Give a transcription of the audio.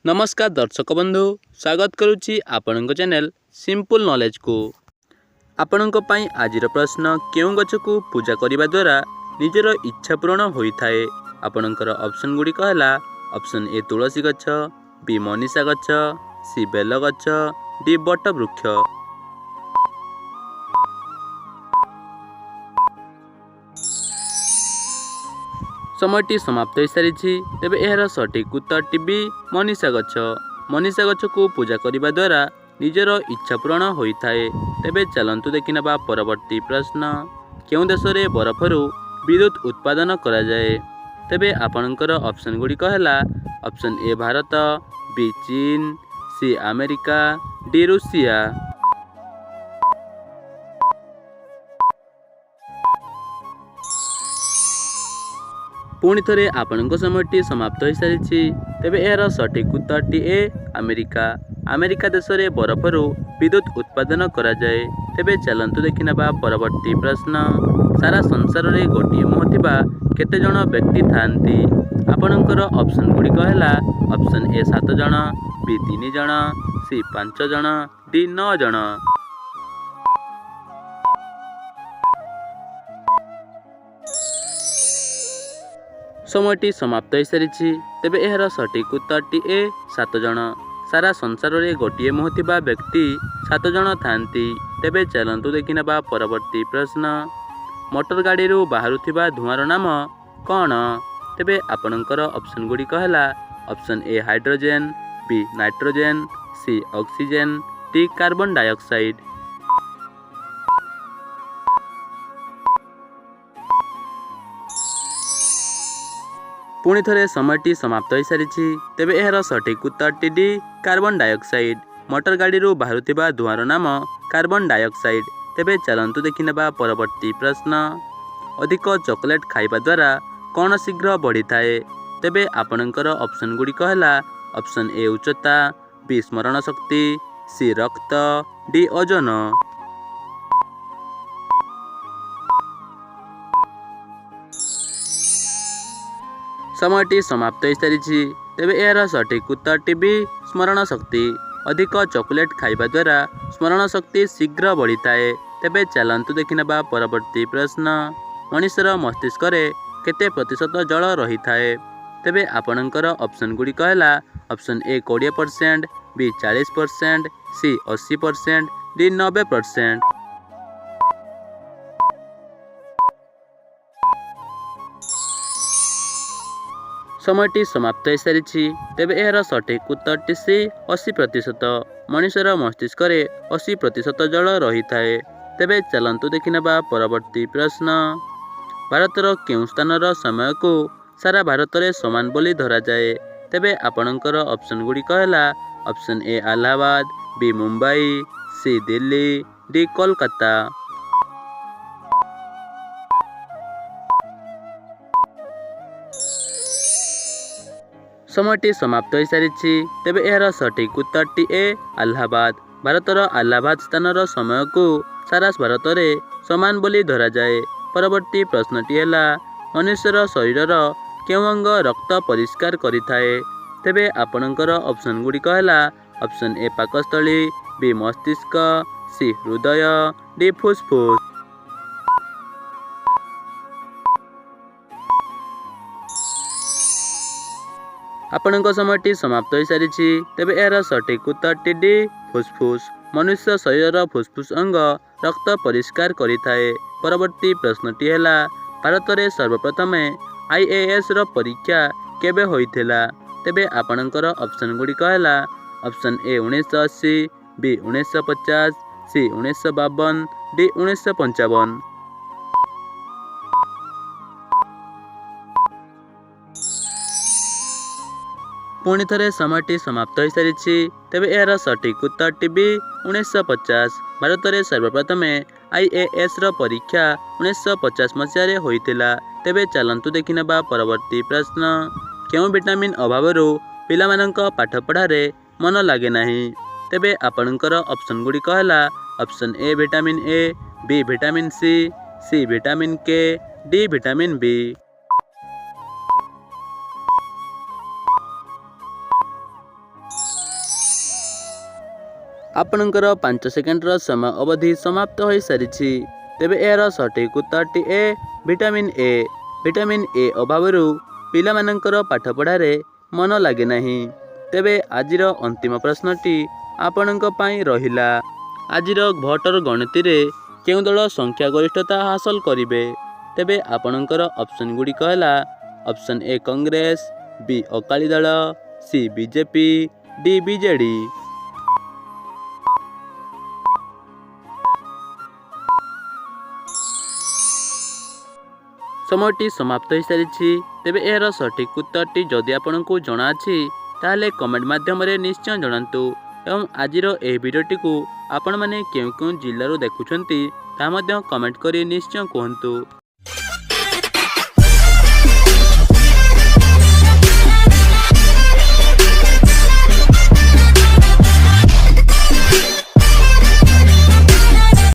नमस्कार दर्शक बंधु स्वागत करुच्ची आपण चैनल सिंपल नॉलेज को। आपण आज प्रश्न क्यों गछ को पूजा करने द्वारा निजर इच्छा पूरण होता है। आपणकर ऑप्शन गुड़िक है ऑप्शन ए तुलसी गछ, बी मनीषा गछ, सी बेल गछ, डी बट वृक्ष। समयटी समाप्त हो सारी तेबे यार सठिक उत्तर बी मनीषा गछ। मनीषा गछ को पूजा करने द्वारा निजर इच्छा पूरण होता है। तेबे चलतु देखिना परवर्ती प्रश्न क्यों देश में बरफरू विद्युत उत्पादन करा जाए। तेबे आपणकर ऑप्शन गुड़िक है ऑप्शन ए भारत, बी चीन, सी अमेरिका, डी रूसिया। पुणी थे आपण समयटी समाप्त हो सारी तेबे यार सठिक उत्तर ए अमेरिका। अमेरिका देश में बरफरू विद्युत उत्पादन करा जाए। तेबे चलतु देखिना परवर्ती प्रश्न सारा संसार में गोटे मुह थिबा केते जण व्यक्ति थांती। आपणकर ऑप्शन गुड़िक है ऑप्शन ए 7 जण, बी 3 जण, सी 5 जण, डी 9 जण। समयटी समाप्त हो सारी तेबे यार सठिक उत्तर ए 7 जण। सारा संसार में गोटे मुह थिबा व्यक्ति 7 जण थांती। तेबे चलतु देखिना परवर्ती प्रश्न मोटर गाड़ी बाहरुथिबा धुआंर नाम कौन। तेबे आपणकर ऑप्शन गुड़िक है option A hydrogen, B nitrogen, C oxygen, D carbon dioxide. पुणी थे समयटी समाप्त हो सारी तेबे यार सठिक उत्तर डी कार्बन डाइऑक्साइड। मोटर गाड़ी बाहरुथिबा धुआंर नाम कार्बन डाइऑक्साइड। तेबे चलतु देखिना परवर्ती प्रश्न अधिक चॉकलेट खाइबा द्वारा कौन शीघ्र बढ़ी थाए। तेबे आपणकर ऑप्शन गुड़िक है ऑप्शन ए उच्चता, बी स्मरण शक्ति, सी रक्त, डी ओजन। समयटी समाप्त हो सारी तेबे यार सठिक उत्तर बी स्मरण शक्ति। अधिक चॉकलेट खाइबा द्वारा स्मरण शक्ति शीघ्र बढ़ी थाए। तेबे चलतु देखिना परवर्ती प्रश्न मनुष्यर मस्तिष्क रे केते प्रतिशत जल रही थाए। तेबे आपणकर ऑप्शन गुड़िक है option A 20%, B 40%, C 80%, D 90%। समयटी समाप्त हो सारी तेबे यार सठिक उत्तर सी 80%। मनुष्यर मस्तिष्क रे 80% जल रही थाए। तेबे चलतु देखिना परवर्ती प्रश्न भारतर केउं स्थानर समय को सारा भारत में समान बोली धरा जाए। तेबे आपणकर ऑप्शन गुड़िक है option A Allahabad, B Mumbai, C Delhi, D Kolkata. समयटी समाप्त हो सारी तेबे यार सठिक उत्तर ए इलाहाबाद। भारतर इलाहाबाद स्थानर समय को सारा भारत में समान बोली धरा जाए। परवर्ती प्रश्नटी है मनुष्यर शरीर केउं अंग रक्त परिष्कार करिथाए। तेबे आपणकर ऑप्शन गुड़िक है ऑप्शन ए पाकस्थली, बी मस्तिष्क, सी हृदय, डी फुसफुस। आपणक समयटी समाप्त हो सारी तेबे यार सठिक उत्तर डी फुसफुस। मनुष्य शरीर फुसफुस अंग रक्त परिष्कार करिथाए। परवर्ती प्रश्नटी है भारत में सर्वप्रथम IAS रो परीक्षा केबे होइथिला। तेबे आपणकर ऑप्शन गुड़िक है option A 1980, B 1950, C 1952, D 1955। पुणी थे समयटी समाप्त हो सारी तेबे यार सठिक उत्तर बी 1950। भारत में सर्वप्रथम IAS रो परीक्षा 1950 मसीह होइथिला। तेबे चलतु देखिना परवर्ती प्रश्न क्यों विटामिन अभाव पिलामानंक पाठ पढ़ारे मन लगे नहीं। तेबे आपणकर ऑप्शन गुड़िक है option A vitamin A, B vitamin C vitamin K, D vitamin B. ଆପଣଙ୍କର 5 ସେକେଣ୍ଡର ସମୟ ଅବଧି ସମାପ୍ତ ହୋଇସାରିଛି। ତେବେ ଏହାର ସଠିକ୍ ଉତ୍ତରଟି A vitamin A. Vitamin A ଅଭାବରୁ ପିଲାମାନଙ୍କର ପାଠପଢ଼ାରେ ମନ ଲାଗେ ନାହିଁ। ତେବେ ଆଜିର ଅନ୍ତିମ ପ୍ରଶ୍ନଟି ଆପଣଙ୍କ ପାଇଁ ରହିଲା। ଆଜିର ଭୋଟର ଗଣତିରେ କେଉଁ ଦଳ ସଂଖ୍ୟାଗରିଷ୍ଠତା ହାସଲ କରିବେ? ତେବେ ଆପଣଙ୍କର ଅପସନ୍ ଗୁଡ଼ିକ ହେଲା ଅପସନ୍ ଏ କଂଗ୍ରେସ, ବି ଅକାଳୀ ଦଳ, ସି ବିଜେପି, ଡି ବିଜେଡ଼ି। ସମୟଟି ସମାପ୍ତ ହୋଇସାରିଛି। ତେବେ ଏହାର ସଠିକ୍ ଉତ୍ତରଟି ଯଦି ଆପଣଙ୍କୁ ଜଣାଅଛି ତାହେଲେ କମେଣ୍ଟ ମାଧ୍ୟମରେ ନିଶ୍ଚୟ ଜଣାନ୍ତୁ ଏବଂ ଆଜିର ଏହି ଭିଡ଼ିଓଟିକୁ ଆପଣମାନେ କେଉଁ କେଉଁ ଜିଲ୍ଲାରୁ ଦେଖୁଛନ୍ତି ତାହା ମଧ୍ୟ କମେଣ୍ଟ କରି ନିଶ୍ଚୟ କୁହନ୍ତୁ।